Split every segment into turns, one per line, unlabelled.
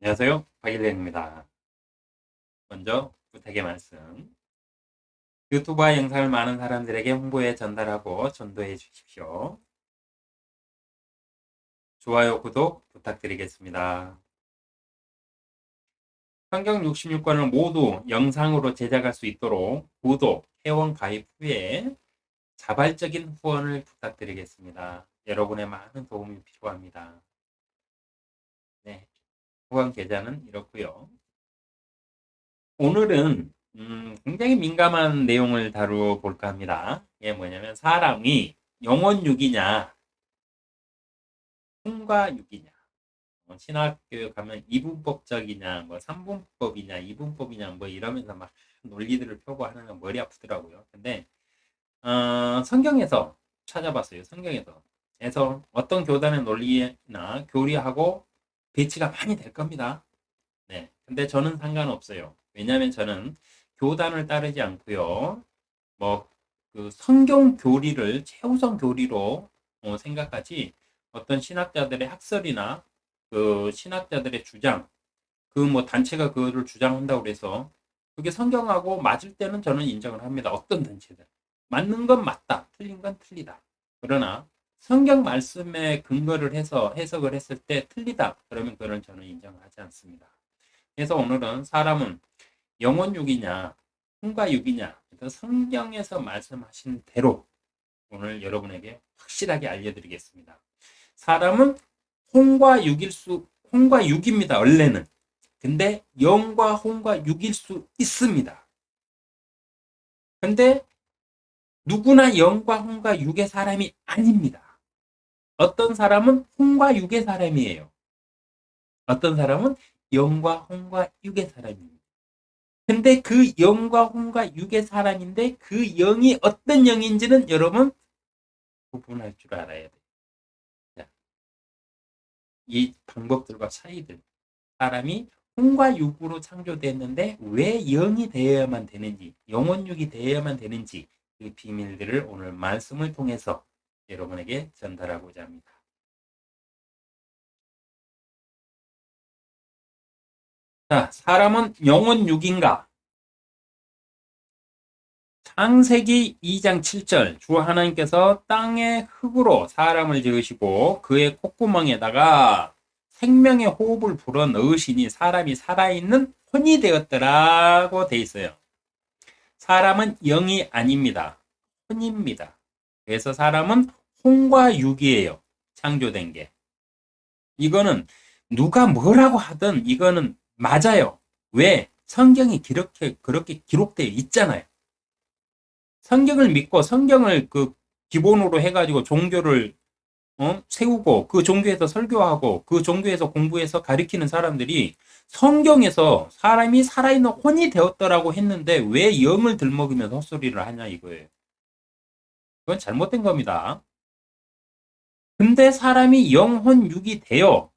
안녕하세요. 박일련입니다. 먼저 부탁의 말씀. 유튜브와 영상을 많은 사람들에게 홍보해 전달하고 전도해 주십시오. 좋아요, 구독 부탁드리겠습니다. 성경 66권을 모두 영상으로 제작할 수 있도록 구독, 회원 가입 후에 자발적인 후원을 부탁드리겠습니다. 여러분의 많은 도움이 필요합니다. 네, 후원 계좌는 이렇고요. 오늘은 굉장히 민감한 내용을 다뤄볼까 합니다. 이게 뭐냐면 사람이 영혼육이냐 혼과 육이냐, 신학교에 가면 이분법적이냐 뭐 삼분법이냐 이분법이냐 뭐 이러면서 막 논리들을 펴고 하는 건 머리 아프더라고요. 근데 성경에서 찾아봤어요. 성경에서 그래서 어떤 교단의 논리나 교리하고 배치가 많이 될 겁니다. 네. 근데 저는 상관없어요. 왜냐하면 저는 교단을 따르지 않고요. 뭐, 그 성경 교리를 최우선 교리로 생각하지 어떤 신학자들의 학설이나 그 신학자들의 주장, 그 뭐 단체가 그거를 주장한다고 그래서 그게 성경하고 맞을 때는 저는 인정을 합니다. 어떤 단체든. 맞는 건 맞다. 틀린 건 틀리다. 그러나 성경 말씀에 근거를 해서 해석을 했을 때 틀리다. 그러면 그걸 저는 인정하지 않습니다. 그래서 오늘은 사람은 영혼육이냐, 혼과육이냐, 성경에서 말씀하신 대로 오늘 여러분에게 확실하게 알려드리겠습니다. 사람은 혼과 육입니다. 원래는. 근데 영과 혼과 육일 수 있습니다. 근데 누구나 영과 혼과 육의 사람이 아닙니다. 어떤 사람은 혼과 육의 사람이에요. 어떤 사람은 영과 혼과 육의 사람입니다. 근데 그 영과 혼과 육의 사람인데 그 영이 어떤 영인지는 여러분 구분할 줄 알아야 돼요. 자, 이 방법들과 차이들. 사람이 혼과 육으로 창조됐는데 왜 영이 되어야만 되는지, 영혼육이 되어야만 되는지 그 비밀들을 오늘 말씀을 통해서 여러분에게 전달하고자 합니다. 자, 사람은 영혼육인가? 창세기 2장 7절 주 하나님께서 땅의 흙으로 사람을 지으시고 그의 콧구멍에다가 생명의 호흡을 불어 넣으시니 사람이 살아있는 혼이 되었더라고 돼 있어요. 사람은 영이 아닙니다. 혼입니다. 그래서 사람은 혼과 육이에요. 창조된 게. 이거는 누가 뭐라고 하든 이거는 맞아요. 왜? 성경이 그렇게 기록되어 있잖아요. 성경을 믿고 성경을 그 기본으로 해가지고 종교를 세우고 그 종교에서 설교하고 그 종교에서 공부해서 가리키는 사람들이 성경에서 사람이 살아있는 혼이 되었더라고 했는데 왜 영을 들먹이면서 헛소리를 하냐 이거예요. 그건 잘못된 겁니다. 근데 사람이 영혼 육이 되어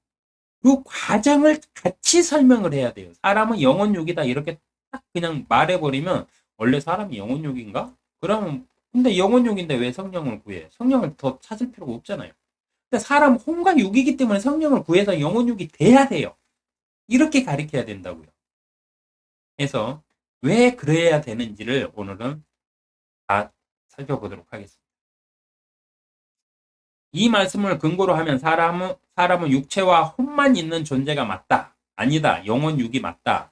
그 과정을 같이 설명을 해야 돼요. 사람은 영혼 육이다 이렇게 딱 그냥 말해버리면 원래 사람이 영혼 육인가? 그러면 근데 영혼 육인데 왜 성령을 구해? 성령을 더 찾을 필요가 없잖아요. 근데 사람 혼과 육이기 때문에 성령을 구해서 영혼 육이 돼야 돼요. 이렇게 가르쳐야 된다고요. 그래서 왜 그래야 되는지를 오늘은 다 살펴보도록 하겠습니다. 이 말씀을 근거로 하면 사람은 육체와 혼만 있는 존재가 맞다. 아니다. 영혼 육이 맞다.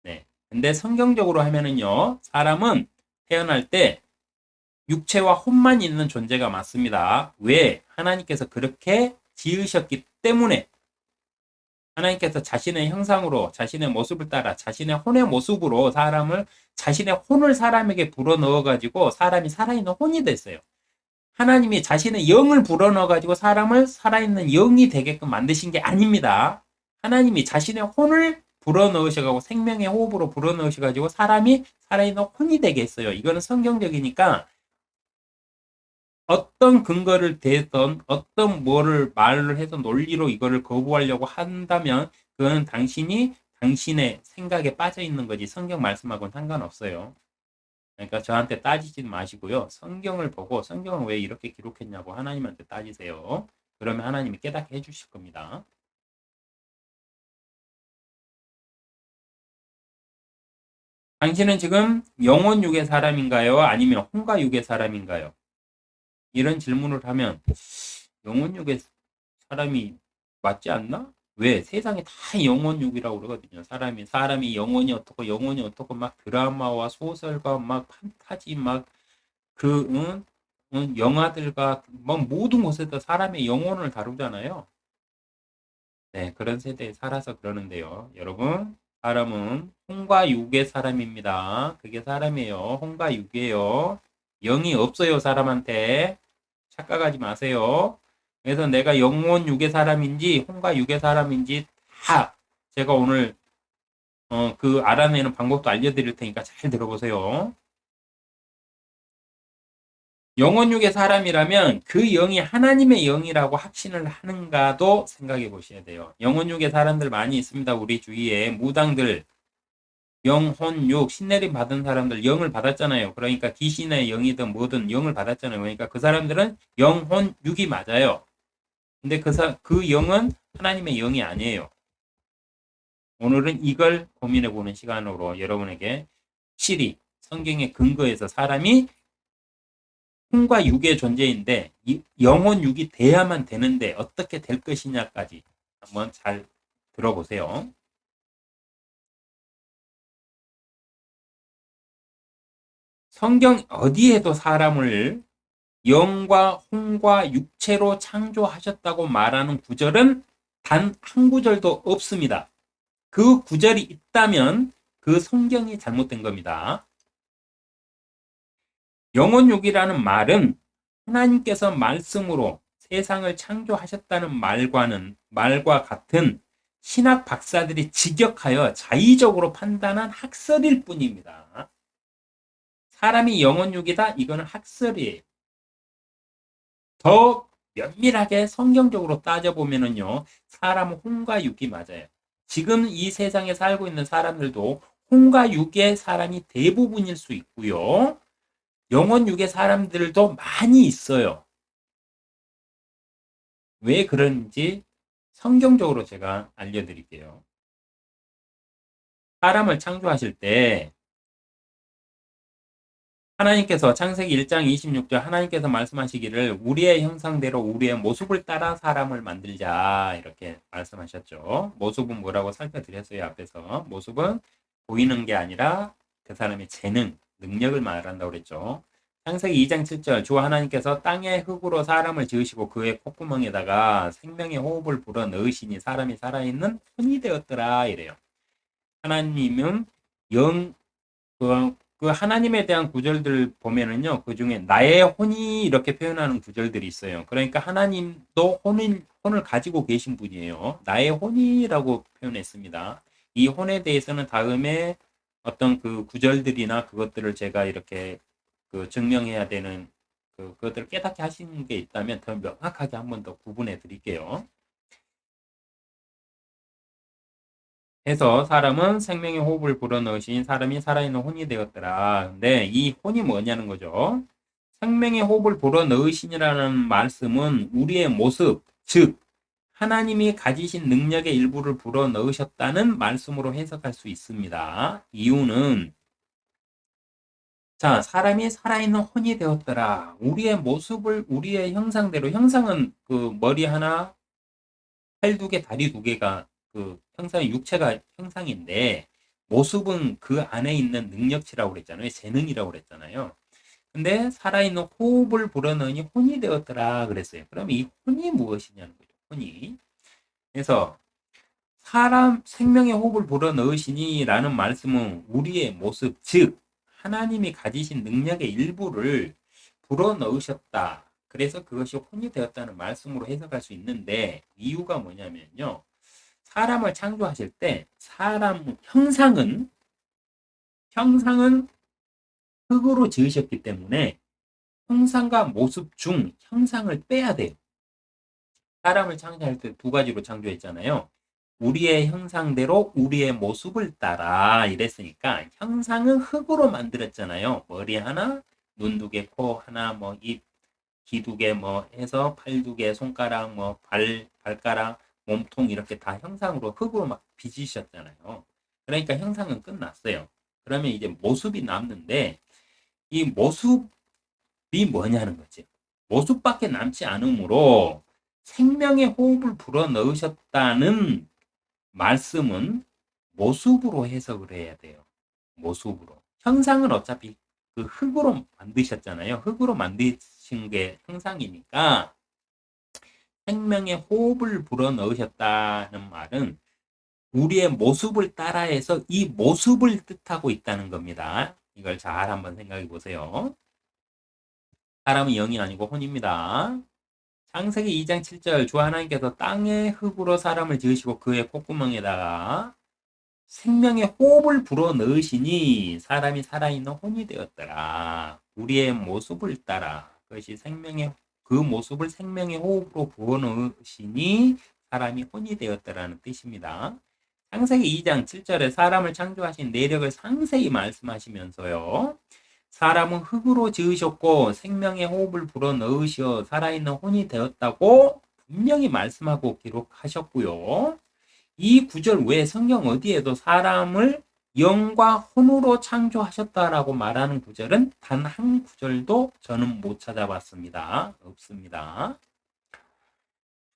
네. 근데 성경적으로 하면은요, 사람은 태어날 때 육체와 혼만 있는 존재가 맞습니다. 왜? 하나님께서 그렇게 지으셨기 때문에 하나님께서 자신의 형상으로 자신의 모습을 따라 자신의 혼의 모습으로 자신의 혼을 사람에게 불어넣어 가지고 사람이 살아있는 혼이 됐어요. 하나님이 자신의 영을 불어넣어 가지고 사람을 살아있는 영이 되게끔 만드신 게 아닙니다. 하나님이 자신의 혼을 불어넣으셔가지고 생명의 호흡으로 불어넣으셔가지고 사람이 살아있는 혼이 되게 했어요. 이거는 성경적이니까 어떤 근거를 대던 어떤 뭐를 말을 해서 논리로 이거를 거부하려고 한다면 그거는 당신의 생각에 빠져 있는 거지 성경 말씀하고는 상관없어요. 그러니까 저한테 따지지 마시고요. 성경을 보고 성경은 왜 이렇게 기록했냐고 하나님한테 따지세요. 그러면 하나님이 깨닫게 해주실 겁니다. 당신은 지금 영혼 육의 사람인가요? 아니면 혼과 육의 사람인가요? 이런 질문을 하면 영혼 육의 사람이 맞지 않나? 왜? 세상에 다 영혼 육이라고 그러거든요. 사람이 영혼이 어떻고 막 드라마와 소설과 막 판타지 막 응? 응? 영화들과 막 모든 곳에서 사람의 영혼을 다루잖아요. 네, 그런 세대에 살아서 그러는데요. 여러분, 사람은 혼과 육의 사람입니다. 그게 사람이에요. 혼과 육이에요. 영이 없어요, 사람한테. 착각하지 마세요. 그래서 내가 영혼 육의 사람인지 혼과 육의 사람인지 다 제가 오늘 그 알아내는 방법도 알려드릴 테니까 잘 들어보세요. 영혼 육의 사람이라면 그 영이 하나님의 영이라고 확신을 하는가도 생각해 보셔야 돼요. 영혼 육의 사람들 많이 있습니다. 우리 주위에 무당들, 영혼 육, 신내림 받은 사람들 영을 받았잖아요. 그러니까 귀신의 영이든 뭐든 영을 받았잖아요. 그러니까 그 사람들은 영혼 육이 맞아요. 근데 그 영은 하나님의 영이 아니에요. 오늘은 이걸 고민해 보는 시간으로 여러분에게 실히 성경의 근거에서 사람이 혼과 육의 존재인데 영혼 육이 돼야만 되는데 어떻게 될 것이냐까지 한번 잘 들어보세요. 성경 어디에도 사람을 영과 혼과 육체로 창조하셨다고 말하는 구절은 단 한 구절도 없습니다. 그 구절이 있다면 그 성경이 잘못된 겁니다. 영혼육이라는 말은 하나님께서 말씀으로 세상을 창조하셨다는 말과 같은 신학 박사들이 직역하여 자의적으로 판단한 학설일 뿐입니다. 사람이 영혼육이다? 이거는 학설이에요. 더 면밀하게 성경적으로 따져보면요, 사람은 혼과 육이 맞아요. 지금 이 세상에 살고 있는 사람들도 혼과 육의 사람이 대부분일 수 있고요. 영혼 육의 사람들도 많이 있어요. 왜 그런지 성경적으로 제가 알려드릴게요. 사람을 창조하실 때 하나님께서 창세기 1장 26절 하나님께서 말씀하시기를 우리의 형상대로 우리의 모습을 따라 사람을 만들자 이렇게 말씀하셨죠. 모습은 뭐라고 살펴드렸어요. 앞에서 모습은 보이는 게 아니라 그 사람의 재능, 능력을 말한다고 그랬죠. 창세기 2장 7절 주 하나님께서 땅의 흙으로 사람을 지으시고 그의 콧구멍에다가 생명의 호흡을 불어 넣으시니 사람이 살아있는 혼이 되었더라 이래요. 하나님은 영, 그 하나님에 대한 구절들 보면은요, 그 중에 나의 혼이 이렇게 표현하는 구절들이 있어요. 그러니까 하나님도 혼을 가지고 계신 분이에요. 나의 혼이라고 표현했습니다. 이 혼에 대해서는 다음에 어떤 그 구절들이나 그것들을 제가 이렇게 그 증명해야 되는 그것들을 깨닫게 하시는 게 있다면 더 명확하게 한 번 더 구분해 드릴게요. 해서 사람은 생명의 호흡을 불어넣으신 사람이 살아있는 혼이 되었더라. 근데 이 혼이 뭐냐는 거죠. 생명의 호흡을 불어넣으시니라는 말씀은 우리의 모습, 즉 하나님이 가지신 능력의 일부를 불어넣으셨다는 말씀으로 해석할 수 있습니다. 이유는 자, 사람이 살아있는 혼이 되었더라. 우리의 모습을 우리의 형상대로 형상은 그 머리 하나, 팔 두 개, 다리 두 개가 그 형상의 육체가 형상인데 모습은 그 안에 있는 능력치라고 그랬잖아요. 재능이라고 그랬잖아요. 근데 살아있는 호흡을 불어넣으니 혼이 되었더라 그랬어요. 그럼 이 혼이 무엇이냐는 거죠. 혼이. 그래서 사람 생명의 호흡을 불어넣으시니라는 말씀은 우리의 모습, 즉 하나님이 가지신 능력의 일부를 불어넣으셨다. 그래서 그것이 혼이 되었다는 말씀으로 해석할 수 있는데 이유가 뭐냐면요. 사람을 창조하실 때 사람 형상은 흙으로 지으셨기 때문에 형상과 모습 중 형상을 빼야 돼요. 사람을 창조할 때 두 가지로 창조했잖아요. 우리의 형상대로 우리의 모습을 따라 이랬으니까 형상은 흙으로 만들었잖아요. 머리 하나, 눈 두 개, 코 하나, 뭐 입, 귀 두 개, 뭐 해서 팔 두 개, 손가락, 뭐 발가락, 몸통 이렇게 다 형상으로 흙으로 막 빚으셨잖아요. 그러니까 형상은 끝났어요. 그러면 이제 모습이 남는데 이 모습이 뭐냐는 거지. 모습밖에 남지 않으므로 생명의 호흡을 불어넣으셨다는 말씀은 모습으로 해석을 해야 돼요. 모습으로. 형상은 어차피 그 흙으로 만드셨잖아요. 흙으로 만드신 게 형상이니까 생명의 호흡을 불어넣으셨다는 말은 우리의 모습을 따라해서 이 모습을 뜻하고 있다는 겁니다. 이걸 잘 한번 생각해 보세요. 사람은 영이 아니고 혼입니다. 창세기 2장 7절 주 하나님께서 땅의 흙으로 사람을 지으시고 그의 콧구멍에다가 생명의 호흡을 불어넣으시니 사람이 살아있는 혼이 되었더라. 우리의 모습을 따라 그것이 생명의 그 모습을 생명의 호흡으로 불어넣으시니 사람이 혼이 되었더라는 뜻입니다. 창세기 2장 7절에 사람을 창조하신 내력을 상세히 말씀하시면서요. 사람은 흙으로 지으셨고 생명의 호흡을 불어넣으시어 살아있는 혼이 되었다고 분명히 말씀하고 기록하셨고요. 이 구절 외에 성경 어디에도 사람을 영과 혼으로 창조하셨다라고 말하는 구절은 단 한 구절도 저는 못 찾아봤습니다. 없습니다.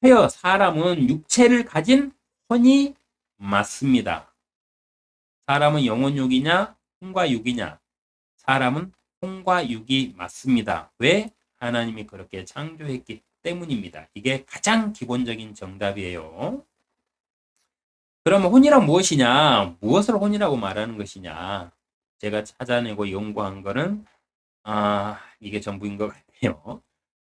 하여 사람은 육체를 가진 혼이 맞습니다. 사람은 영혼 육이냐 혼과 육이냐? 사람은 혼과 육이 맞습니다. 왜? 하나님이 그렇게 창조했기 때문입니다. 이게 가장 기본적인 정답이에요. 그러면 혼이란 무엇이냐? 무엇을 혼이라고 말하는 것이냐? 제가 찾아내고 연구한 거는 이게 전부인 것 같아요.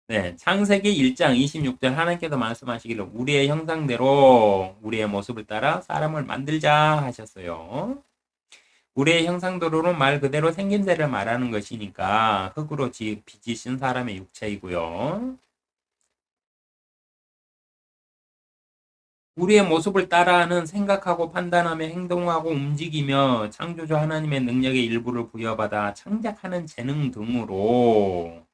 네, 창세기 1장 26절 하나님께서 말씀하시기를 우리의 형상대로 우리의 모습을 따라 사람을 만들자 하셨어요. 우리의 형상대로는 말 그대로 생김새를 말하는 것이니까 흙으로 빚으신 사람의 육체이고요. 우리의 모습을 따라하는 생각하고 판단하며 행동하고 움직이며 창조주 하나님의 능력의 일부를 부여받아 창작하는 재능 등으로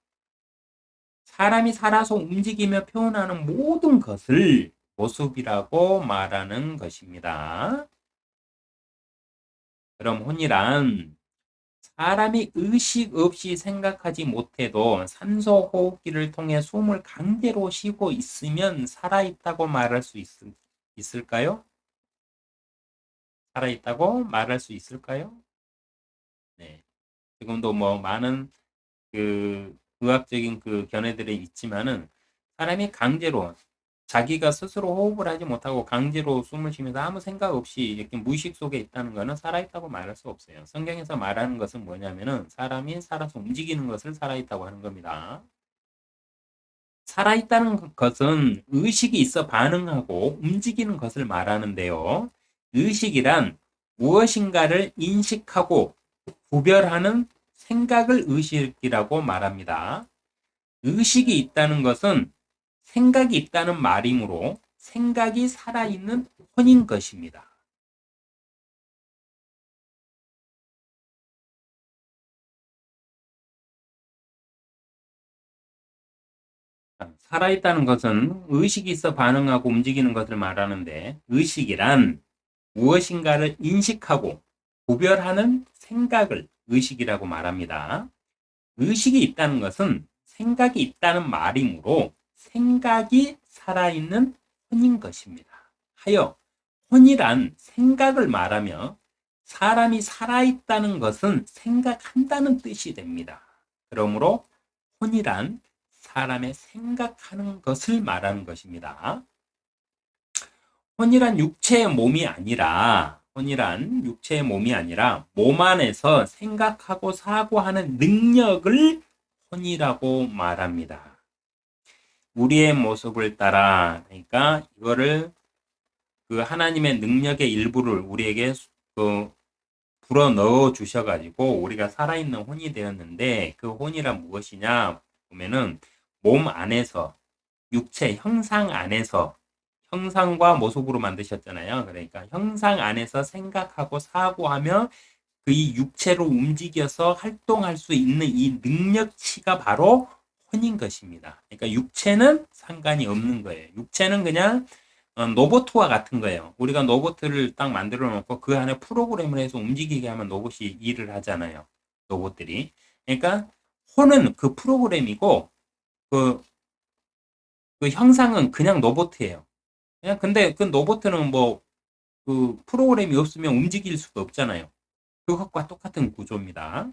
사람이 살아서 움직이며 표현하는 모든 것을 모습이라고 말하는 것입니다. 그럼 혼이란 사람이 의식 없이 생각하지 못해도 산소 호흡기를 통해 숨을 강제로 쉬고 있으면 살아있다고 말할 수 있을까요? 살아있다고 말할 수 있을까요? 네. 지금도 뭐 많은 그 의학적인 그 견해들이 있지만은 사람이 강제로 자기가 스스로 호흡을 하지 못하고 강제로 숨을 쉬면서 아무 생각 없이 이렇게 무의식 속에 있다는 것은 살아있다고 말할 수 없어요. 성경에서 말하는 것은 뭐냐면은 사람이 살아서 움직이는 것을 살아있다고 하는 겁니다. 살아있다는 것은 의식이 있어 반응하고 움직이는 것을 말하는데요. 의식이란 무엇인가를 인식하고 구별하는 생각을 의식이라고 말합니다. 의식이 있다는 것은 생각이 있다는 말이므로 생각이 살아있는 혼인 것입니다. 살아있다는 것은 의식이 있어 반응하고 움직이는 것을 말하는데 의식이란 무엇인가를 인식하고 구별하는 생각을 의식이라고 말합니다. 의식이 있다는 것은 생각이 있다는 말이므로 생각이 살아있는 혼인 것입니다. 하여 혼이란 생각을 말하며 사람이 살아있다는 것은 생각한다는 뜻이 됩니다. 그러므로 혼이란 사람의 생각하는 것을 말하는 것입니다. 혼이란 육체의 몸이 아니라 몸 안에서 생각하고 사고하는 능력을 혼이라고 말합니다. 우리의 모습을 따라 그러니까 이거를 그 하나님의 능력의 일부를 우리에게 불어 넣어 주셔가지고 우리가 살아있는 혼이 되었는데 그 혼이란 무엇이냐 보면은 몸 안에서 육체 형상 안에서 형상과 모습으로 만드셨잖아요. 그러니까 형상 안에서 생각하고 사고하며 그 이 육체로 움직여서 활동할 수 있는 이 능력치가 바로 혼인 것입니다. 그러니까 육체는 상관이 없는 거예요. 육체는 그냥 로봇과 같은 거예요. 우리가 로봇을 딱 만들어 놓고 그 안에 프로그램을 해서 움직이게 하면 로봇이 일을 하잖아요. 로봇들이. 그러니까 혼은 그 프로그램이고 그, 그 형상은 그냥 로봇이에요. 그냥 근데 그 로봇은 뭐 그 프로그램이 없으면 움직일 수가 없잖아요. 그것과 똑같은 구조입니다.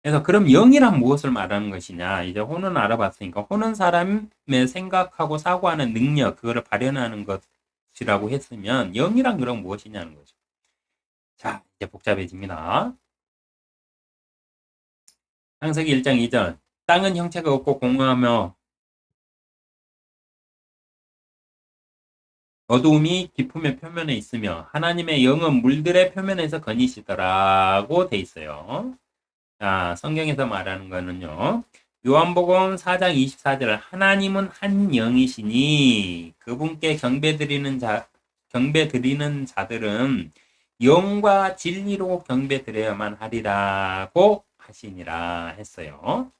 그래서 그럼 영이란 무엇을 말하는 것이냐? 이제 혼은 알아봤으니까 혼은 사람의 생각하고 사고하는 능력 그거를 발현하는 것이라고 했으면 영이란 그럼 무엇이냐는 거죠. 자, 이제 복잡해집니다. 창세기 1장 2절 땅은 형체가 없고 공허하며 어두움이 깊음의 표면에 있으며 하나님의 영은 물들의 표면에서 거니시더라고 돼 있어요. 자, 성경에서 말하는 거는요. 요한복음 4장 24절 하나님은 한 영이시니 그분께 경배 드리는 자들은 영과 진리로 경배 드려야만 하리라고 하시니라 했어요.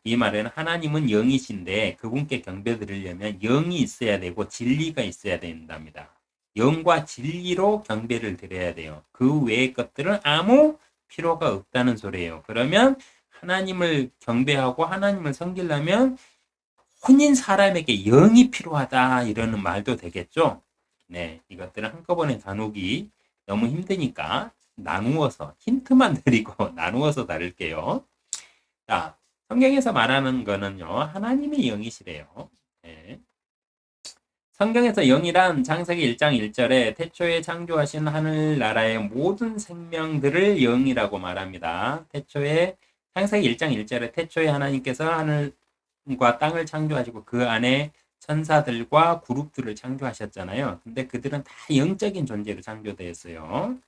이 말은 하나님은 영이신데 그분께 경배 드리려면 영이 있어야 되고 진리가 있어야 된답니다. 영과 진리로 경배를 드려야 돼요. 그 외의 것들은 아무 필요가 없다는 소리예요. 그러면 하나님을 경배하고 하나님을 섬기려면 혼인 사람에게 영이 필요하다 이러는 말도 되겠죠. 네, 이것들은 한꺼번에 다루기 너무 힘드니까 나누어서 힌트만 드리고 나누어서 다룰게요. 자, 성경에서 말하는 거는요, 하나님의 영이시래요. 네. 성경에서 영이란 창세기 1장 1절에 태초에 창조하신 하늘나라의 모든 생명들을 영이라고 말합니다. 태초에 창세기 1장 1절에 태초에 하나님께서 하늘과 땅을 창조하시고 그 안에 천사들과 그룹들을 창조하셨잖아요. 근데 그들은 다 영적인 존재로 창조되었어요.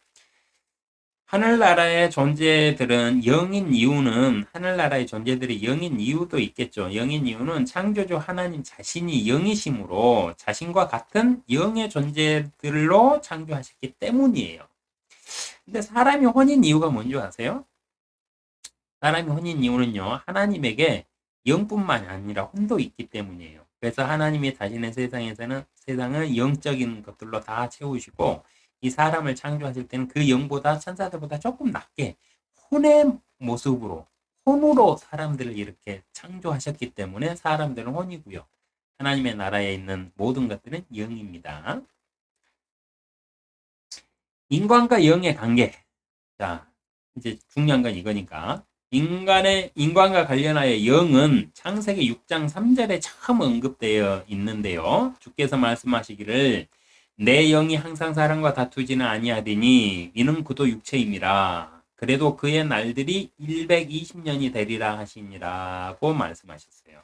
하늘나라의 존재들은 영인 이유는 하늘나라의 존재들이 영인 이유도 있겠죠. 영인 이유는 창조주 하나님 자신이 영이심으로 자신과 같은 영의 존재들로 창조하셨기 때문이에요. 근데 사람이 혼인 이유가 뭔지 아세요? 사람이 혼인 이유는요. 하나님에게 영뿐만 아니라 혼도 있기 때문이에요. 그래서 하나님이 자신의 세상을 영적인 것들로 다 채우시고 이 사람을 창조하실 때는 그 영보다 천사들보다 조금 낮게 혼의 모습으로 혼으로 사람들을 이렇게 창조하셨기 때문에 사람들은 혼이고요. 하나님의 나라에 있는 모든 것들은 영입니다. 인간과 영의 관계. 자, 이제 중요한 건 이거니까. 인간과 관련하여 영은 창세기 6장 3절에 처음 언급되어 있는데요. 주께서 말씀하시기를 내 영이 항상 사람과 다투지는 아니하리니 이는 그도 육체임이라. 그래도 그의 날들이 120년이 되리라 하시니라고 말씀하셨어요.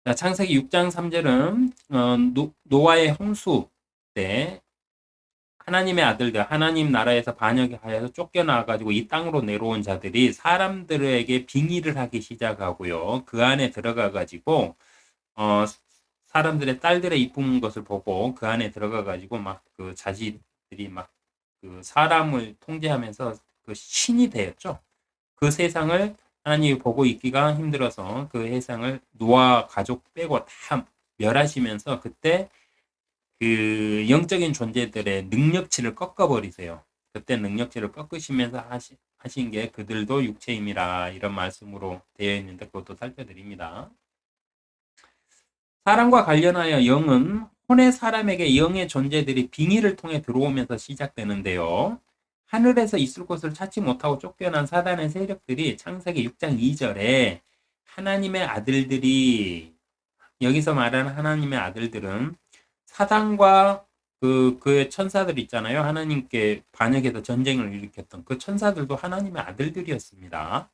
자, 창세기 6장 3절은 노아의 홍수 때 하나님의 아들들, 하나님 나라에서 반역하여서 쫓겨나가지고 이 땅으로 내려온 자들이 사람들에게 빙의를 하기 시작하고요. 그 안에 들어가가지고, 사람들의 딸들의 이쁜 것을 보고 그 안에 들어가가지고 막 그 자식들이 막 그 사람을 통제하면서 그 신이 되었죠. 그 세상을 하나님이 보고 있기가 힘들어서 그 세상을 노아 가족 빼고 다 멸하시면서 그때 그 영적인 존재들의 능력치를 꺾어버리세요. 그때 능력치를 꺾으시면서 하신 게 그들도 육체임이라 이런 말씀으로 되어 있는데 그것도 살펴드립니다. 사람과 관련하여 영은 혼의 사람에게 영의 존재들이 빙의를 통해 들어오면서 시작되는데요. 하늘에서 있을 곳을 찾지 못하고 쫓겨난 사단의 세력들이 창세기 6장 2절에 하나님의 아들들이 여기서 말하는 하나님의 아들들은 사단과 그의 천사들 있잖아요. 하나님께 반역해서 전쟁을 일으켰던 그 천사들도 하나님의 아들들이었습니다.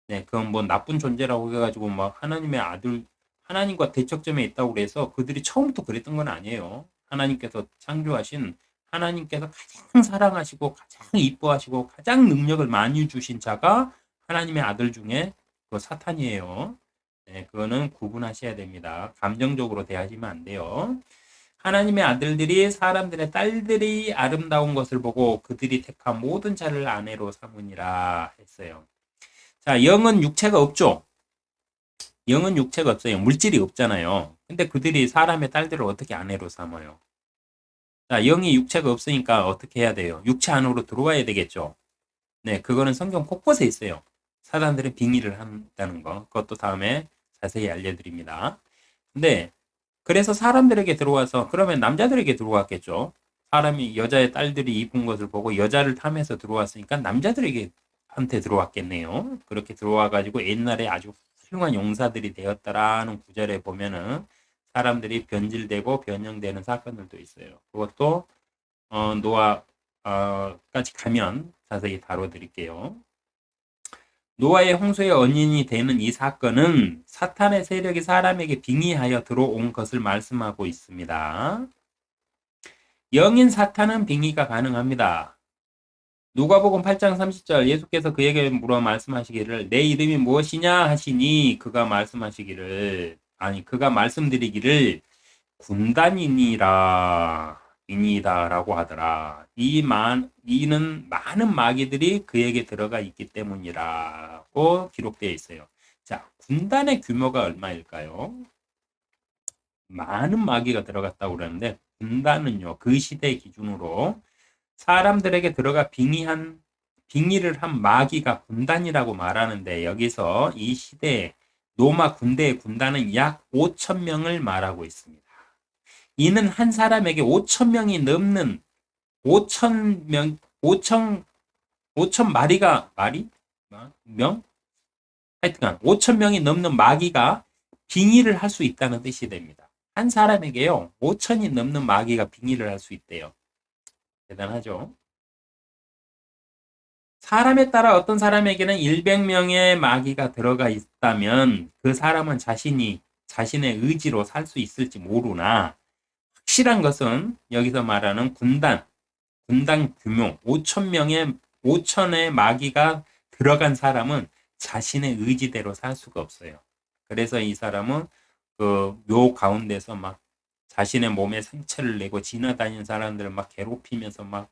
네, 그건 뭐 나쁜 존재라고 해가지고 막 하나님의 아들, 하나님과 대척점에 있다고 그래서 그들이 처음부터 그랬던 건 아니에요. 하나님께서 창조하신 하나님께서 가장 사랑하시고 가장 이뻐하시고 가장 능력을 많이 주신 자가 하나님의 아들 중에 그 사탄이에요. 네, 그거는 구분하셔야 됩니다. 감정적으로 대하시면 안 돼요. 하나님의 아들들이 사람들의 딸들이 아름다운 것을 보고 그들이 택한 모든 자를 아내로 삼으니라 했어요. 자, 영은 육체가 없죠. 영은 육체가 없어요. 물질이 없잖아요. 근데 그들이 사람의 딸들을 어떻게 아내로 삼아요? 자, 영이 육체가 없으니까 어떻게 해야 돼요? 육체 안으로 들어와야 되겠죠. 네, 그거는 성경 곳곳에 있어요. 사단들은 빙의를 한다는 거. 그것도 다음에 자세히 알려드립니다. 근데 그래서 사람들에게 들어와서 그러면 남자들에게 들어왔겠죠. 사람이 여자의 딸들이 입은 것을 보고 여자를 탐해서 들어왔으니까 남자들에게 한테 들어왔겠네요. 그렇게 들어와 가지고 옛날에 아주 훌륭한 용사들이 되었다라는 구절에 보면은 사람들이 변질되고 변형되는 사건들도 있어요. 그것도 노아까지 가면 자세히 다뤄드릴게요. 노아의 홍수의 원인이 되는 이 사건은 사탄의 세력이 사람에게 빙의하여 들어온 것을 말씀하고 있습니다. 영인 사탄은 빙의가 가능합니다. 누가복음 8장 30절 예수께서 그에게 물어 말씀하시기를 내 이름이 무엇이냐 하시니 그가 말씀드리기를 군단이니라 이니다라고 하더라. 이는 많은 마귀들이 그에게 들어가 있기 때문이라고 기록되어 있어요. 자, 군단의 규모가 얼마일까요? 많은 마귀가 들어갔다고 그러는데 군단은요, 그 시대 기준으로 사람들에게 들어가 빙의를 한 마귀가 군단이라고 말하는데 여기서 이 시대 로마 군대의 군단은 약 5천 명을 말하고 있습니다. 이는 한 사람에게 5천 명이 넘는 5천 명, 5천 마리가 명? 하여튼간 5천 명이 넘는 마귀가 빙의를 할 수 있다는 뜻이 됩니다. 한 사람에게요 5천이 넘는 마귀가 빙의를 할 수 있대요. 대단하죠? 사람에 따라 어떤 사람에게는 100명의 마귀가 들어가 있다면 그 사람은 자신의 의지로 살 수 있을지 모르나 확실한 것은 여기서 말하는 군단 규모 5천의 마귀가 들어간 사람은 자신의 의지대로 살 수가 없어요. 그래서 이 사람은 그 묘 가운데서 막 자신의 몸에 상처를 내고 지나다니는 사람들을 막 괴롭히면서 막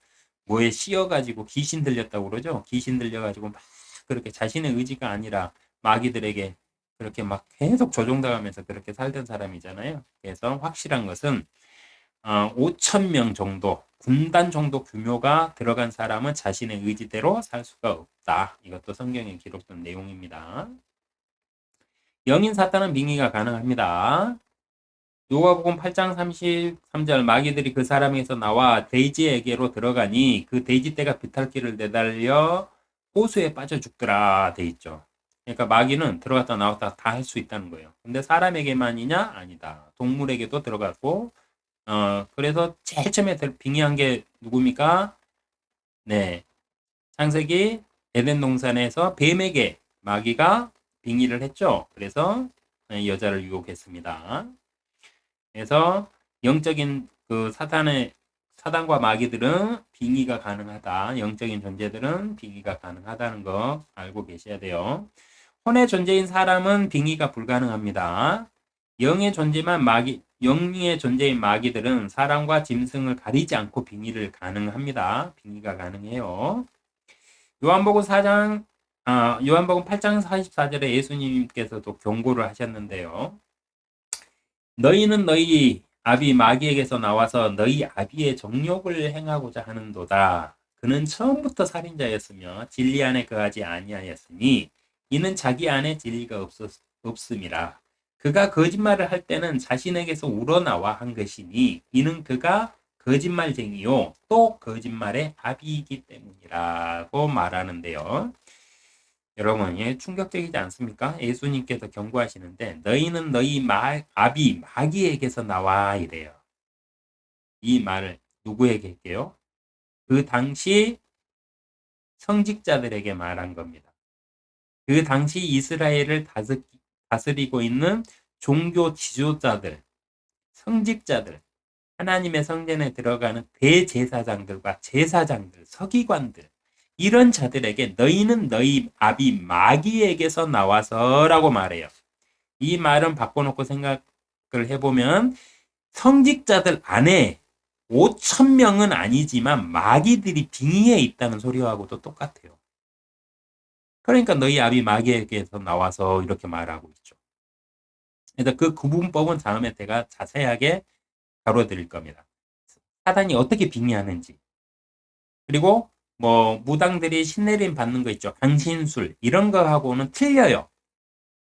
뭐에 씌어가지고 귀신 들렸다고 그러죠. 귀신 들려가지고 막 그렇게 자신의 의지가 아니라 마귀들에게 그렇게 막 계속 조종당하면서 그렇게 살던 사람이잖아요. 그래서 확실한 것은 5천 명 정도, 군단 정도 규모가 들어간 사람은 자신의 의지대로 살 수가 없다. 이것도 성경에 기록된 내용입니다. 영인 사탄은 빙의가 가능합니다. 누가복음 8장 33절 마귀들이 그 사람에게서 나와 돼지에게로 들어가니 그 돼지떼가 비탈길을 내달려 호수에 빠져 죽더라 돼 있죠. 그러니까 마귀는 들어갔다 나왔다 다 할 수 있다는 거예요. 근데 사람에게만이냐? 아니다. 동물에게도 들어갔고 그래서 제일 처음에 빙의한 게 누굽니까? 네. 창세기 에덴 동산에서 뱀에게 마귀가 빙의를 했죠. 그래서 여자를 유혹했습니다. 그래서 영적인 그 사단과 마귀들은 빙의가 가능하다. 영적인 존재들은 빙의가 가능하다는 거 알고 계셔야 돼요. 혼의 존재인 사람은 빙의가 불가능합니다. 영의 존재인 마귀들은 사람과 짐승을 가리지 않고 빙의를 가능합니다. 빙의가 가능해요. 요한복음 8장 44절에 예수님께서도 경고를 하셨는데요. 너희는 너희 아비 마귀에게서 나와서 너희 아비의 정욕을 행하고자 하는도다. 그는 처음부터 살인자였으며 진리 안에 거하지 아니하였으니 이는 자기 안에 진리가 없음이라. 그가 거짓말을 할 때는 자신에게서 우러나와 한 것이니 이는 그가 거짓말쟁이요 또 거짓말의 아비이기 때문이라고 말하는데요. 여러분, 예, 충격적이지 않습니까? 예수님께서 경고하시는데 너희는 너희 아비 마귀에게서 나와 이래요. 이 말을 누구에게 할게요? 그 당시 성직자들에게 말한 겁니다. 그 당시 이스라엘을 다스리고 있는 종교 지도자들, 성직자들, 하나님의 성전에 들어가는 대제사장들과 제사장들, 서기관들 이런 자들에게 너희는 너희 아비 마귀에게서 나와서라고 말해요. 이 말은 바꿔놓고 생각을 해보면 성직자들 안에 5천 명은 아니지만 마귀들이 빙의해 있다는 소리하고도 똑같아요. 그러니까 너희 아비 마귀에게서 나와서 이렇게 말하고 있죠. 그래서 그 구분법은 다음에 제가 자세하게 다뤄드릴 겁니다. 사단이 어떻게 빙의하는지. 그리고 뭐 무당들이 신내림 받는 거 있죠. 강신술 이런 거하고는 틀려요.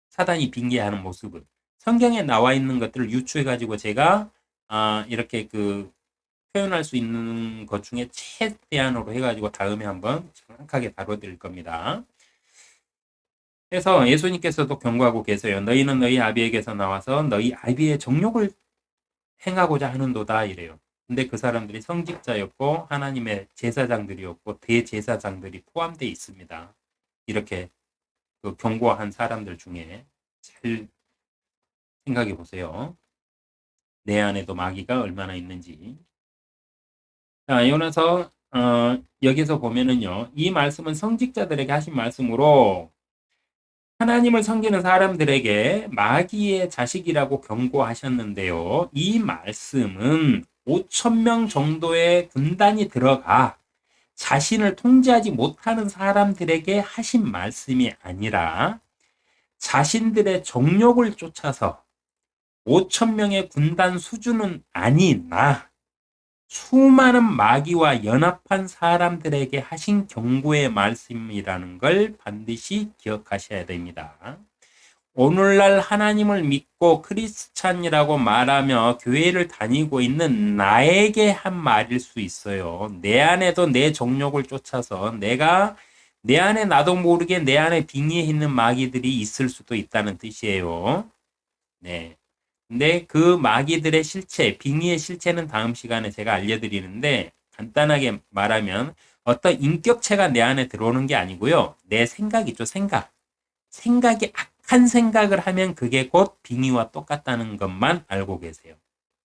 사단이 빙의하는 모습은. 성경에 나와 있는 것들을 유추해 가지고 제가 이렇게 그 표현할 수 있는 것 중에 최대한으로 해가지고 다음에 한번 정확하게 다뤄드릴 겁니다. 그래서 예수님께서도 경고하고 계세요. 너희는 너희 아비에게서 나와서 너희 아비의 정욕을 행하고자 하는도다 이래요. 근데 그 사람들이 성직자였고 하나님의 제사장들이었고 대제사장들이 포함되어 있습니다. 이렇게 그 경고한 사람들 중에 잘 생각해 보세요. 내 안에도 마귀가 얼마나 있는지. 자, 이어서 여기서 보면은요. 이 말씀은 성직자들에게 하신 말씀으로 하나님을 섬기는 사람들에게 마귀의 자식이라고 경고하셨는데요. 이 말씀은 5천 명 정도의 군단이 들어가 자신을 통제하지 못하는 사람들에게 하신 말씀이 아니라 자신들의 정욕을 쫓아서 5천 명의 군단 수준은 아니나 수많은 마귀와 연합한 사람들에게 하신 경고의 말씀이라는 걸 반드시 기억하셔야 됩니다. 오늘날 하나님을 믿고 크리스찬이라고 말하며 교회를 다니고 있는 나에게 한 말일 수 있어요. 내 안에도 내 정욕을 쫓아서 내가 내 안에 나도 모르게 내 안에 빙의해 있는 마귀들이 있을 수도 있다는 뜻이에요. 네. 근데 그 마귀들의 실체, 빙의의 실체는 다음 시간에 제가 알려드리는데 간단하게 말하면 어떤 인격체가 내 안에 들어오는 게 아니고요. 내 생각이죠, 생각. 생각이 악한 생각을 하면 그게 곧 빙의와 똑같다는 것만 알고 계세요.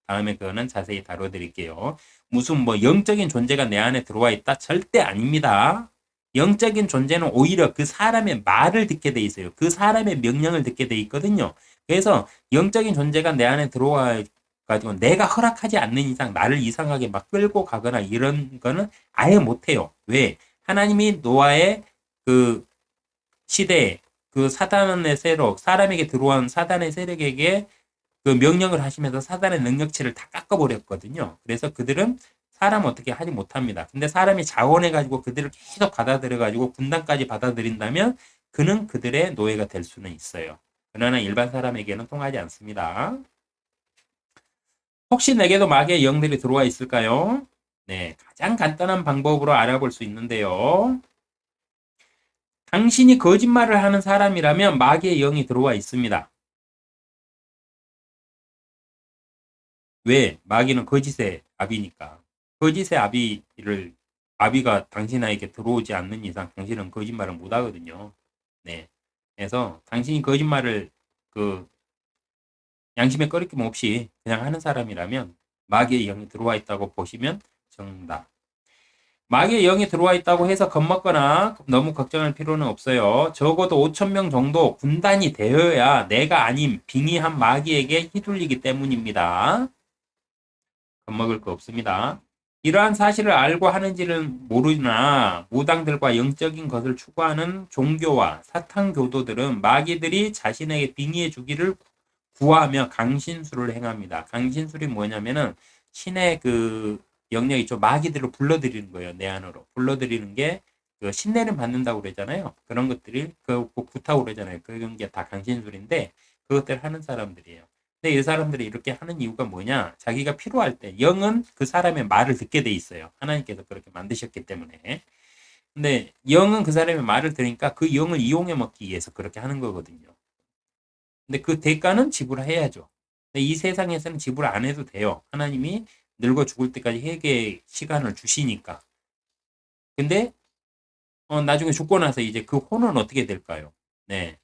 다음에 그거는 자세히 다뤄드릴게요. 무슨 뭐 영적인 존재가 내 안에 들어와 있다? 절대 아닙니다. 영적인 존재는 오히려 그 사람의 말을 듣게 돼 있어요. 그 사람의 명령을 듣게 돼 있거든요. 그래서 영적인 존재가 내 안에 들어와 가지고 내가 허락하지 않는 이상 나를 이상하게 막 끌고 가거나 이런 거는 아예 못해요. 왜? 하나님이 노아의 그 시대에 그 사단의 세력, 사람에게 들어온 사단의 세력에게 그 명령을 하시면서 사단의 능력치를 다 깎아버렸거든요. 그래서 그들은 사람 어떻게 하지 못합니다. 근데 사람이 자원해가지고 그들을 계속 받아들여가지고 군단까지 받아들인다면 그는 그들의 노예가 될 수는 있어요. 그러나 일반 사람에게는 통하지 않습니다. 혹시 내게도 마귀의 영들이 들어와 있을까요? 네, 가장 간단한 방법으로 알아볼 수 있는데요. 당신이 거짓말을 하는 사람이라면 마귀의 영이 들어와 있습니다. 왜? 마귀는 거짓의 아비니까. 거짓의 아비가 당신에게 들어오지 않는 이상 당신은 거짓말을 못 하거든요. 네. 그래서 당신이 거짓말을 그 양심에 꺼리낌 없이 그냥 하는 사람이라면 마귀의 영이 들어와 있다고 보시면 정답. 마귀의 영이 들어와 있다고 해서 겁먹거나 너무 걱정할 필요는 없어요. 적어도 5천 명 정도 군단이 되어야 내가 아닌 빙의한 마귀에게 휘둘리기 때문입니다. 겁먹을 거 없습니다. 이러한 사실을 알고 하는지는 모르나 무당들과 영적인 것을 추구하는 종교와 사탄 교도들은 마귀들이 자신에게 빙의해 주기를 구하며 강신술을 행합니다. 강신술이 뭐냐면은 신의 그 영역이 좀 마귀들을 불러들이는 거예요. 내 안으로 불러들이는 게 그 신내림 받는다고 그러잖아요. 그런 것들이 그 구타고 그러잖아요. 그런 게 다 강신술인데 그것들 하는 사람들이에요. 근데 이 사람들이 이렇게 하는 이유가 뭐냐? 자기가 필요할 때 영은 그 사람의 말을 듣게 돼 있어요. 하나님께서 그렇게 만드셨기 때문에. 근데 영은 그 사람의 말을 들으니까 그 영을 이용해 먹기 위해서 그렇게 하는 거거든요. 근데 그 대가는 지불해야죠. 근데 이 세상에서는 지불 안 해도 돼요. 하나님이 늙어 죽을 때까지 회개의 시간을 주시니까. 근데 나중에 죽고 나서 이제 그 혼은 어떻게 될까요? 네.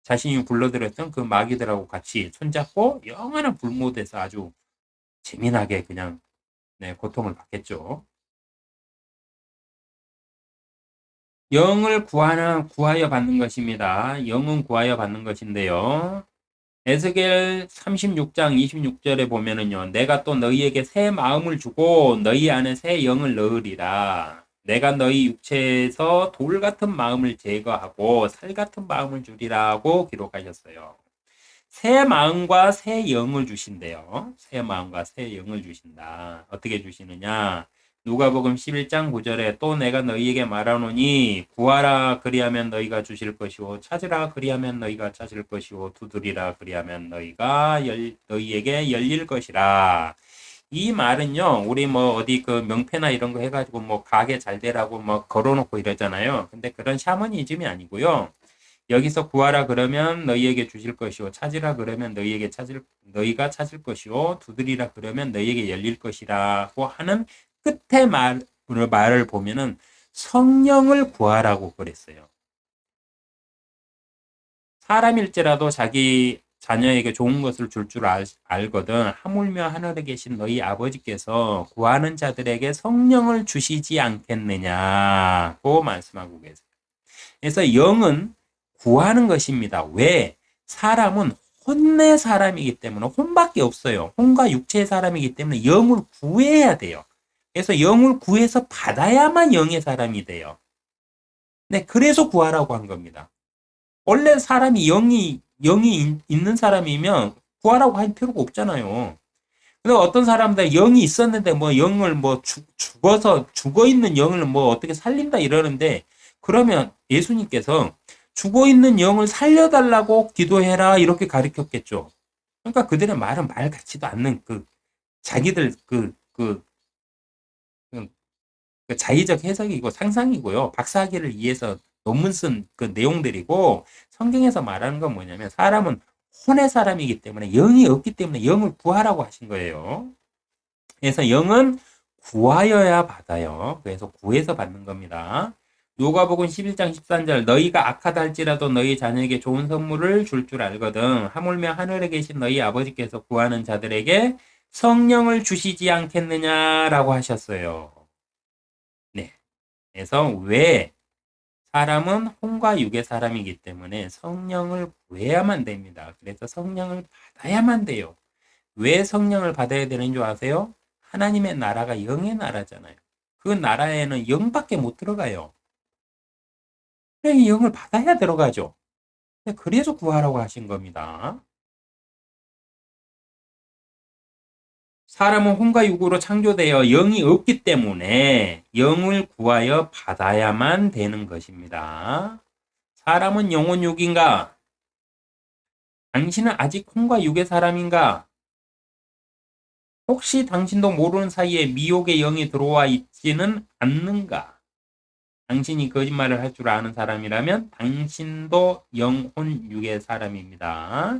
자신이 불러들였던 그 마귀들하고 같이 손잡고 영원한 불못에서 아주 재미나게 그냥 네, 고통을 받겠죠. 영을 구하여 받는 것입니다. 영은 구하여 받는 것인데요. 에스겔 36장 26절에 보면은요. 내가 또 너희에게 새 마음을 주고 너희 안에 새 영을 넣으리라. 내가 너희 육체에서 돌 같은 마음을 제거하고 살 같은 마음을 주리라고 기록하셨어요. 새 마음과 새 영을 주신대요. 새 마음과 새 영을 주신다. 어떻게 주시느냐? 누가복음 11장 9절에 또 내가 너희에게 말하노니 구하라 그리하면 너희가 주실 것이요 찾으라 그리하면 너희가 찾을 것이요 두드리라 그리하면 너희에게 열릴 것이라. 이 말은요, 우리 뭐 어디 그 명패나 이런 거 해가지고 뭐 가게 잘 되라고 뭐 걸어놓고 이러잖아요. 근데 그런 샤머니즘이 아니고요. 여기서 구하라 그러면 너희에게 주실 것이요 찾으라 그러면 너희가 찾을 것이요 두드리라 그러면 너희에게 열릴 것이라고 하는 끝에 말을 보면은 성령을 구하라고 그랬어요. 사람일지라도 자기 자녀에게 좋은 것을 줄 알거든 하물며 하늘에 계신 너희 아버지께서 구하는 자들에게 성령을 주시지 않겠느냐고 말씀하고 계세요. 그래서 영은 구하는 것입니다. 왜? 사람은 혼의 사람이기 때문에 혼밖에 없어요. 혼과 육체의 사람이기 때문에 영을 구해야 돼요. 그래서 영을 구해서 받아야만 영의 사람이 돼요. 네, 그래서 구하라고 한 겁니다. 원래 사람이 영이 있는 사람이면 구하라고 할 필요가 없잖아요. 근데 어떤 사람들 영이 있었는데 뭐 영을 뭐 죽어 있는 영을 뭐 어떻게 살린다 이러는데 그러면 예수님께서 죽어 있는 영을 살려달라고 기도해라 이렇게 가르쳤겠죠. 그러니까 그들의 말은 말 같지도 않는 자기들 자의적 해석이고 상상이고요. 박사학위를 위해서 논문 쓴 그 내용들이고 성경에서 말하는 건 뭐냐면 사람은 혼의 사람이기 때문에 영이 없기 때문에 영을 구하라고 하신 거예요. 그래서 영은 구하여야 받아요. 그래서 구해서 받는 겁니다. 요가복음 11장 13절 너희가 악하다 할지라도 너희 자녀에게 좋은 선물을 줄 알거든 하물며 하늘에 계신 너희 아버지께서 구하는 자들에게 성령을 주시지 않겠느냐라고 하셨어요. 네. 그래서 왜 사람은 혼과 육의 사람이기 때문에 성령을 구해야만 됩니다. 그래서 성령을 받아야만 돼요. 왜 성령을 받아야 되는 줄 아세요? 하나님의 나라가 영의 나라잖아요. 그 나라에는 영밖에 못 들어가요. 그러니 영을 받아야 들어가죠. 그래서 구하라고 하신 겁니다. 사람은 혼과 육으로 창조되어 영이 없기 때문에 영을 구하여 받아야만 되는 것입니다. 사람은 영혼 육인가? 당신은 아직 혼과 육의 사람인가? 혹시 당신도 모르는 사이에 미혹의 영이 들어와 있지는 않는가? 당신이 거짓말을 할 줄 아는 사람이라면 당신도 영혼 육의 사람입니다.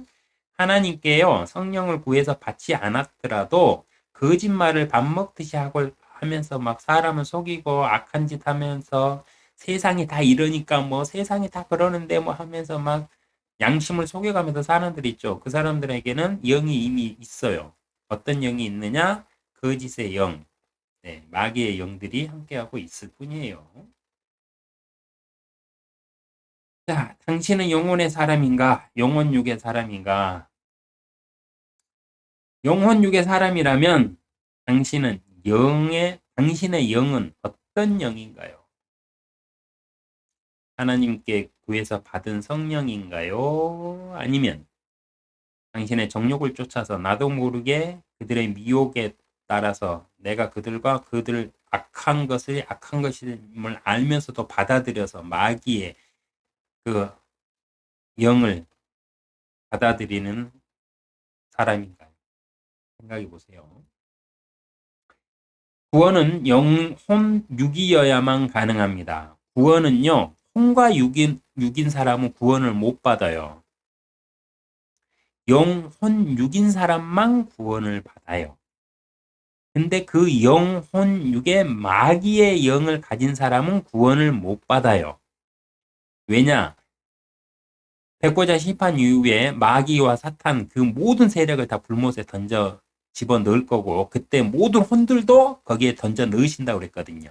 하나님께요, 성령을 구해서 받지 않았더라도 거짓말을 밥 먹듯이 하면서 막 사람을 속이고 악한 짓 하면서 세상이 다 이러니까 뭐 세상이 다 그러는데 뭐 하면서 막 양심을 속여가면서 사는 사람들 있죠. 그 사람들에게는 영이 이미 있어요. 어떤 영이 있느냐? 거짓의 영, 네, 마귀의 영들이 함께하고 있을 뿐이에요. 자, 당신은 영혼의 사람인가? 영혼 육의 사람인가? 영혼 육의 사람이라면 당신의 영은 어떤 영인가요? 하나님께 구해서 받은 성령인가요? 아니면 당신의 정욕을 쫓아서 나도 모르게 그들의 미혹에 따라서 내가 그들 악한 것임을 알면서도 받아들여서 마귀의 그 영을 받아들이는 사람인가요? 생각해 보세요. 구원은 영혼 육이어야만 가능합니다. 구원은요, 혼과 육인 사람은 구원을 못 받아요. 영혼 육인 사람만 구원을 받아요. 근데 그 영혼 육의 마귀의 영을 가진 사람은 구원을 못 받아요. 왜냐? 백보자 심판 이후에 마귀와 사탄 그 모든 세력을 다 불못에 던져 집어 넣을 거고 그때 모든 혼들도 거기에 던져 넣으신다고 그랬거든요.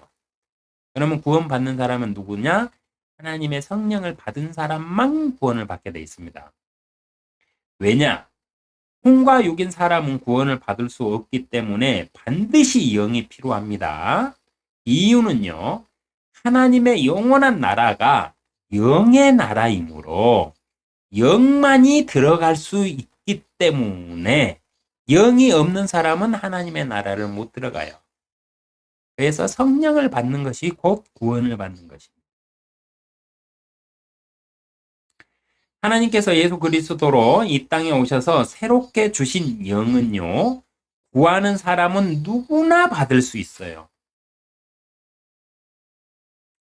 그러면 구원받는 사람은 누구냐? 하나님의 성령을 받은 사람만 구원을 받게 돼 있습니다. 왜냐? 혼과 육인 사람은 구원을 받을 수 없기 때문에 반드시 영이 필요합니다. 이유는요, 하나님의 영원한 나라가 영의 나라이므로 영만이 들어갈 수 때문에 영이 없는 사람은 하나님의 나라를 못 들어가요. 그래서 성령을 받는 것이 곧 구원을 받는 것입니다. 하나님께서 예수 그리스도로 이 땅에 오셔서 새롭게 주신 영은요, 구하는 사람은 누구나 받을 수 있어요.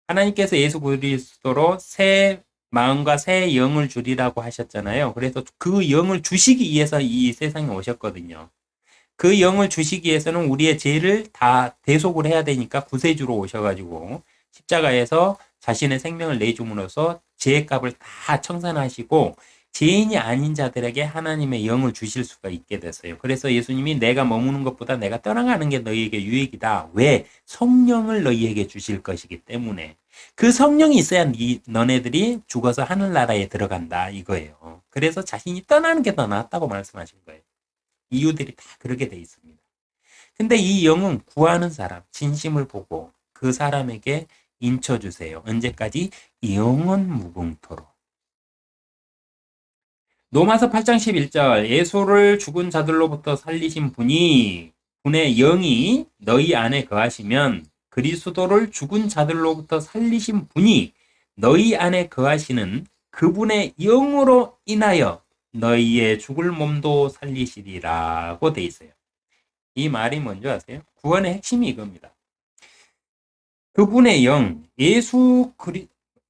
하나님께서 예수 그리스도로 새 마음과 새 영을 주리라고 하셨잖아요. 그래서 그 영을 주시기 위해서 이 세상에 오셨거든요. 그 영을 주시기 위해서는 우리의 죄를 다 대속을 해야 되니까 구세주로 오셔가지고 십자가에서 자신의 생명을 내줌으로써 죄의 값을 다 청산하시고 죄인이 아닌 자들에게 하나님의 영을 주실 수가 있게 됐어요. 그래서 예수님이 내가 머무는 것보다 내가 떠나가는 게 너희에게 유익이다. 왜? 성령을 너희에게 주실 것이기 때문에. 그 성령이 있어야 너네들이 죽어서 하늘나라에 들어간다 이거예요. 그래서 자신이 떠나는 게 더 낫다고 말씀하신 거예요. 이유들이 다 그렇게 돼 있습니다. 근데 이 영은 구하는 사람, 진심을 보고 그 사람에게 인쳐주세요. 언제까지? 영원 무궁토록. 로마서 8장 11절 예수를 죽은 자들로부터 살리신 분의 영이 너희 안에 거하시면 그리스도를 죽은 자들로부터 살리신 분이 너희 안에 거하시는 그분의 영으로 인하여 너희의 죽을 몸도 살리시리라고 돼 있어요. 이 말이 뭔지 아세요? 구원의 핵심이 이겁니다. 그분의 영,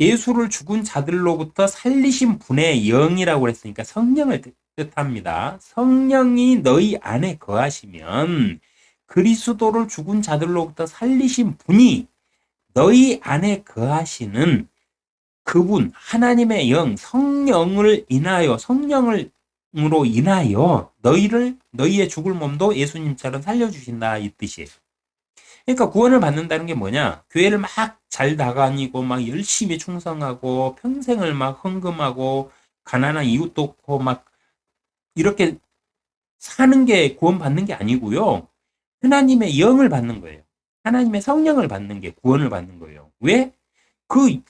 예수를 죽은 자들로부터 살리신 분의 영이라고 했으니까 성령을 뜻합니다. 성령이 너희 안에 거하시면 그리스도를 죽은 자들로부터 살리신 분이 너희 안에 거하시는 그분, 하나님의 영, 성령으로 인하여 너희의 죽을 몸도 예수님처럼 살려주신다 이 뜻이에요. 그러니까 구원을 받는다는 게 뭐냐? 교회를 막 잘 나가니고 막 열심히 충성하고 평생을 막 헌금하고 가난한 이웃도 없고 막 이렇게 사는 게 구원 받는 게 아니고요. 하나님의 영을 받는 거예요. 하나님의 성령을 받는 게 구원을 받는 거예요. 왜?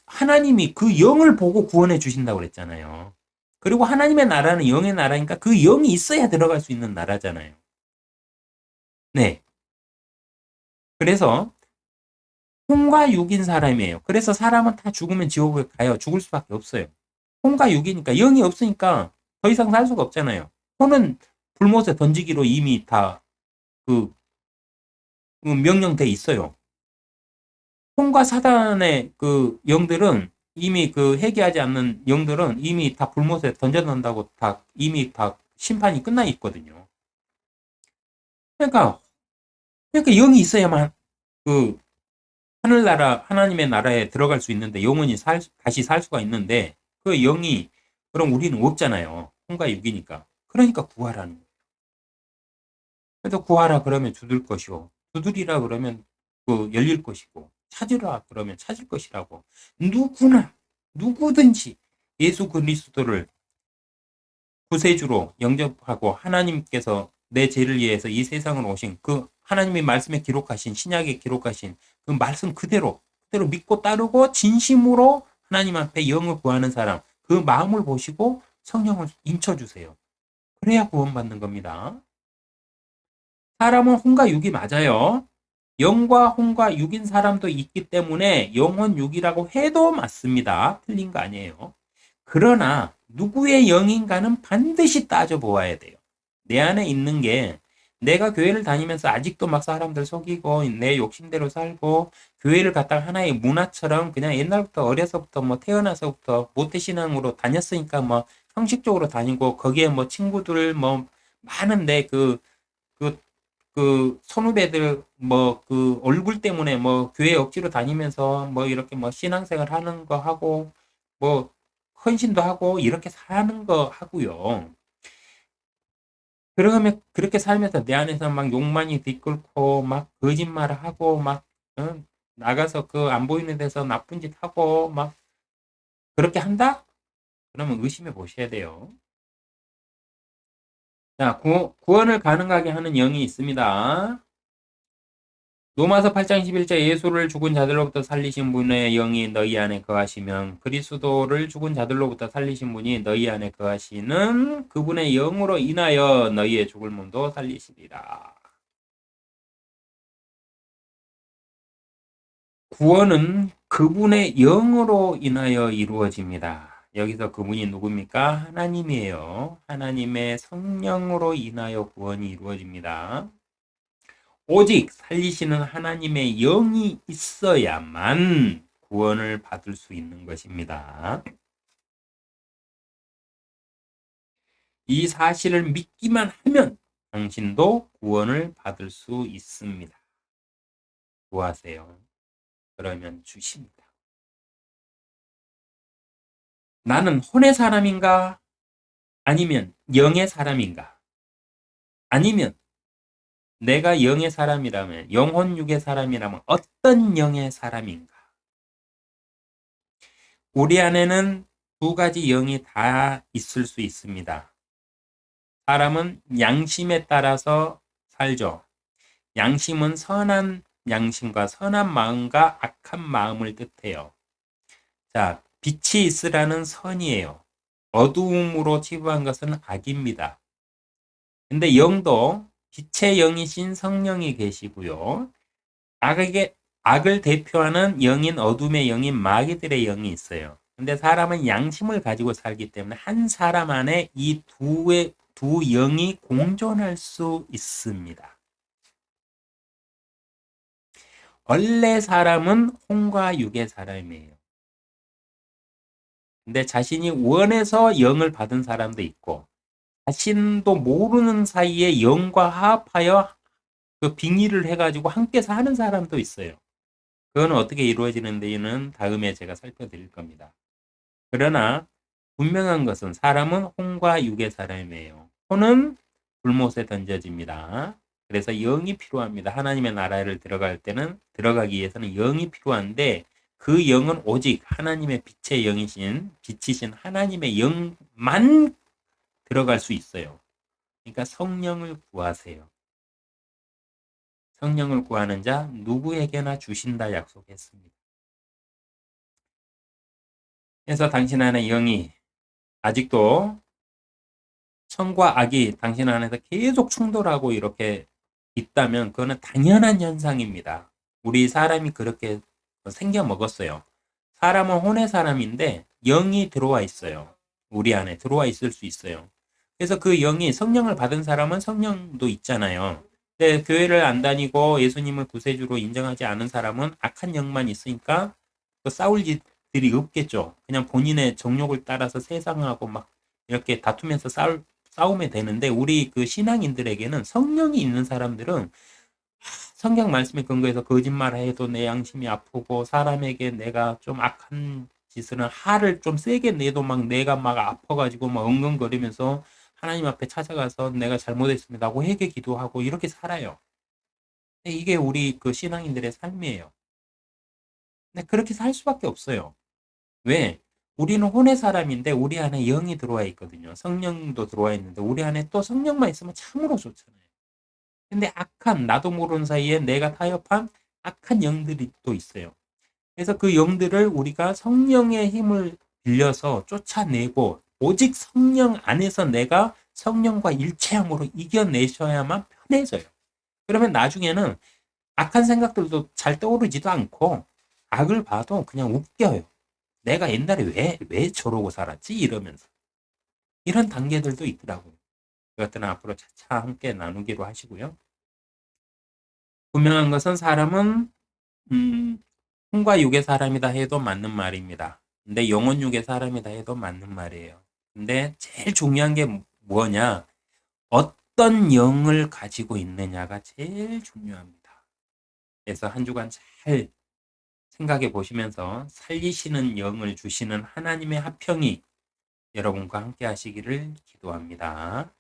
하나님이 그 영을 보고 구원해 주신다고 그랬잖아요. 그리고 하나님의 나라는 영의 나라니까 그 영이 있어야 들어갈 수 있는 나라잖아요. 네. 그래서 혼과 육인 사람이에요. 그래서 사람은 다 죽으면 지옥에 가요. 죽을 수밖에 없어요. 혼과 육이니까 영이 없으니까 더 이상 살 수가 없잖아요. 혼은 불못에 던지기로 이미 다그 명령돼 있어요. 혼과 사단의 그 영들은 이미 그 회개하지 않는 영들은 이미 다 불못에 던져놓는다고 이미 다 심판이 끝나 있거든요. 그러니까 영이 있어야만 그 하늘나라 하나님의 나라에 들어갈 수 있는데 영원히 다시 살 수가 있는데 그 영이 그럼 우리는 없잖아요. 혼과 육이니까. 그러니까 구하라는 거예요. 그래서 구하라 그러면 두들 것이고 두드리라 그러면 그 열릴 것이고 찾으라 그러면 찾을 것이라고 누구든지 예수 그리스도를 구세주로 영접하고 하나님께서 내 죄를 위해서 이 세상으로 오신 그 하나님의 말씀에 기록하신 신약에 기록하신 그 말씀 그대로 믿고 따르고 진심으로 하나님 앞에 영을 구하는 사람 그 마음을 보시고 성령을 인쳐주세요. 그래야 구원받는 겁니다. 사람은 혼과 육이 맞아요. 영과 혼과 육인 사람도 있기 때문에 영혼 육이라고 해도 맞습니다. 틀린 거 아니에요. 그러나 누구의 영인가는 반드시 따져보아야 돼요. 내 안에 있는 게 내가 교회를 다니면서 아직도 막 사람들 속이고 내 욕심대로 살고 교회를 갖다가 하나의 문화처럼 그냥 옛날부터 어려서부터 뭐 태어나서부터 모태신앙으로 다녔으니까 뭐 형식적으로 다니고 거기에 뭐 친구들 뭐 많은데 그 선후배들 뭐 그 얼굴 때문에 뭐 교회 억지로 다니면서 뭐 이렇게 뭐 신앙생활 하는 거 하고 뭐 헌신도 하고 이렇게 사는 거 하고요. 그러면 그렇게 살면서 내 안에서 막 욕망이 들끓고 막 거짓말을 하고 막 나가서 그 안 보이는 데서 나쁜 짓 하고 막 그렇게 한다? 그러면 의심해 보셔야 돼요. 자, 구원을 가능하게 하는 영이 있습니다. 로마서 8장 11절 예수를 죽은 자들로부터 살리신 분의 영이 너희 안에 거하시면 그리스도를 죽은 자들로부터 살리신 분이 너희 안에 거하시는 그분의 영으로 인하여 너희의 죽을 몸도 살리시리라. 구원은 그분의 영으로 인하여 이루어집니다. 여기서 그분이 누굽니까? 하나님이에요. 하나님의 성령으로 인하여 구원이 이루어집니다. 오직 살리시는 하나님의 영이 있어야만 구원을 받을 수 있는 것입니다. 이 사실을 믿기만 하면 당신도 구원을 받을 수 있습니다. 구하세요. 그러면 주십니다. 나는 혼의 사람인가? 아니면 영의 사람인가? 아니면 내가 영의 사람이라면, 영혼 육의 사람이라면 어떤 영의 사람인가? 우리 안에는 두 가지 영이 다 있을 수 있습니다. 사람은 양심에 따라서 살죠. 양심은 선한 양심과 선한 마음과 악한 마음을 뜻해요. 자, 빛이 있으라는 선이에요. 어두움으로 치부한 것은 악입니다. 근데 영도 빛의 영이신 성령이 계시고요. 악을 대표하는 영인 어둠의 영인 마귀들의 영이 있어요. 근데 사람은 양심을 가지고 살기 때문에 한 사람 안에 이 두 영이 공존할 수 있습니다. 원래 사람은 혼과 육의 사람이에요. 근데 자신이 원해서 영을 받은 사람도 있고 자신도 모르는 사이에 영과 합하여 그 빙의를 해가지고 함께 사는 사람도 있어요. 그건 어떻게 이루어지는지는 다음에 제가 살펴드릴 겁니다. 그러나 분명한 것은 사람은 혼과 육의 사람이에요. 혼은 불못에 던져집니다. 그래서 영이 필요합니다. 하나님의 나라를 들어가기 위해서는 영이 필요한데 그 영은 오직 하나님의 빛의 빛이신 하나님의 영만 들어갈 수 있어요. 그러니까 성령을 구하세요. 성령을 구하는 자 누구에게나 주신다 약속했습니다. 그래서 당신 안에 영이 아직도 선과 악이 당신 안에서 계속 충돌하고 이렇게 있다면 그거는 당연한 현상입니다. 우리 사람이 그렇게 생겨 먹었어요. 사람은 혼의 사람인데 영이 들어와 있어요. 우리 안에 들어와 있을 수 있어요. 그래서 그 영이 성령을 받은 사람은 성령도 있잖아요. 근데 교회를 안 다니고 예수님을 구세주로 인정하지 않은 사람은 악한 영만 있으니까 싸울 일들이 없겠죠. 그냥 본인의 정욕을 따라서 세상하고 막 이렇게 다투면서 싸우면 되는데 우리 그 신앙인들에게는 성령이 있는 사람들은 성경 말씀에 근거해서 거짓말을 해도 내 양심이 아프고 사람에게 내가 좀 악한 짓을 화를 좀 세게 내도 막 내가 막 아파가지고 막 엉엉거리면서 하나님 앞에 찾아가서 내가 잘못했습니다 하고 회개 기도하고 이렇게 살아요. 이게 우리 그 신앙인들의 삶이에요. 근데 그렇게 살 수밖에 없어요. 왜? 우리는 혼의 사람인데 우리 안에 영이 들어와 있거든요. 성령도 들어와 있는데 우리 안에 또 성령만 있으면 참으로 좋잖아요. 근데 나도 모르는 사이에 내가 타협한 악한 영들이 또 있어요. 그래서 그 영들을 우리가 성령의 힘을 빌려서 쫓아내고 오직 성령 안에서 내가 성령과 일체함으로 이겨내셔야만 편해져요. 그러면 나중에는 악한 생각들도 잘 떠오르지도 않고 악을 봐도 그냥 웃겨요. 내가 옛날에 왜 저러고 살았지? 이러면서. 이런 단계들도 있더라고요. 그것들은 앞으로 차차 함께 나누기로 하시고요. 분명한 것은 사람은 혼과 육의 사람이다 해도 맞는 말입니다. 근데 영혼 육의 사람이다 해도 맞는 말이에요. 근데 제일 중요한 게 뭐냐? 어떤 영을 가지고 있느냐가 제일 중요합니다. 그래서 한 주간 잘 생각해 보시면서 살리시는 영을 주시는 하나님의 화평이 여러분과 함께 하시기를 기도합니다.